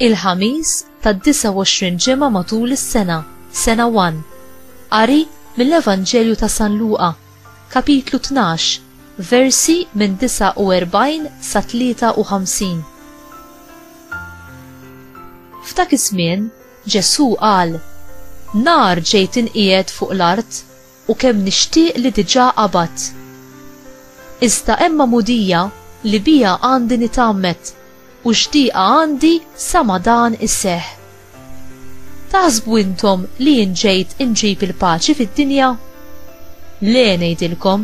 Il-ħamis tad-29 ġimgħa matul is-sena, sena 1. Qari mill-Evanġelju ta' San Luqa, kapitlu 12, versi minn 49 sa 53. F'dak iż-żmien Ġesu qal: Nar ġejt inqiegħed fuq l-art u kemm nixtieq li diġà qabad. Iżda hemm mudija li biha għandi nitammet u xtieqa għandi sa ma dan isseħħ. Taħsbu intom li ġejt inġib il-paċi fid-dinja? Le ngħidilkom,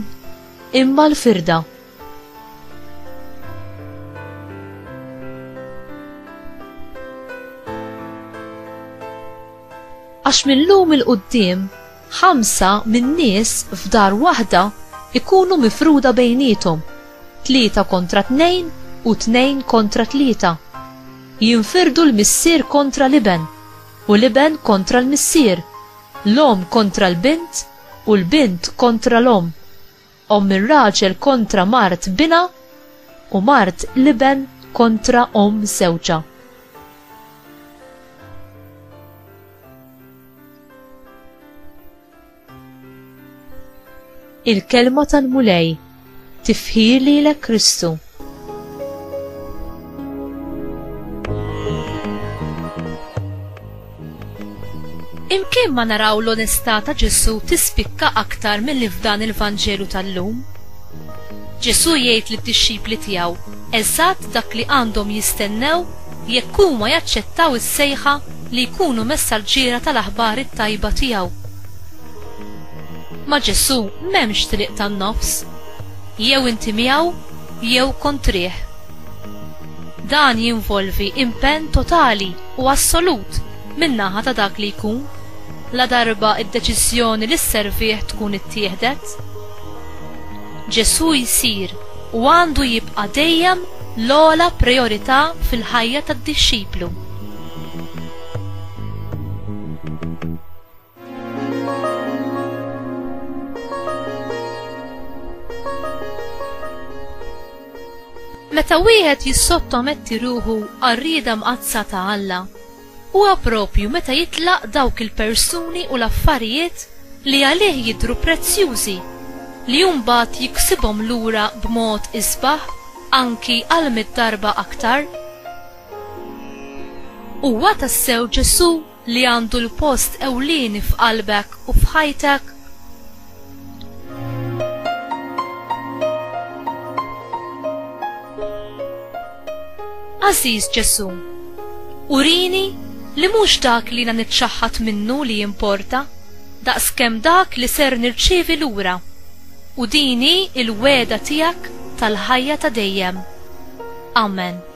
imma l-firda. Għax millum il-qudiem 5 min-nies f'dar waħda ikunu mifruda bejnietom, 3 kontra 2 u 2 kontra 3. Jinfirdu l-missier kontra l-iben u l-iben kontra l-missier, l-om kontra l-bint u l-bint kontra l-om, ir-raġel kontra mart bina u mart l-iben kontra żewġa. Il-kelma tal-mulej tifħir lilek Kristu. Imkien ma naraw l-onestà ta' Ġesu tispikka aktar milli f'dan il-Vanġelu tal-lum. Ġesu jgħid lid-dixxipli tiegħu eżatt dak li għandhom jistennew jekk huma jaċċettaw is-sejħa li jkunu messaġġiera tal-aħbar it-tajba tiegħu. Ma' Ġesu m'hemmx triq tan-nofs, jew inti miegħu jew kontrih. Dan jinvolvi impenn totali u assolut min-naħa ta' dak li jkun, la darba id-deċiżjoni li s-servih tkun ittieħdet. Ġesu jsir u għandu jibqa' dejjem l-ogħla prijorità fil-ħajja tad-dixxiplu. Meta wieħed jissottometti ruħu għar-rieda mqazza ta' Alla, huwa proprju meta jitlaq dawk il-persuni u l-affarijiet li għalih jidhru prezzjużi li mbagħad jiksibhom lura b'mod isbaħ anki għal mid-darba aktar. Huwa tassew Ġesu li għandu l-post ewlieni f'qalbek u f'ħajtek? Aziz Ġesu, urini li mhux dak li nitxaħħat minnu li jimporta, daqskemm dak li ser nirċievi lura, u dini il-weda tiegħek tal-ħajja ta' dejjem. Amen.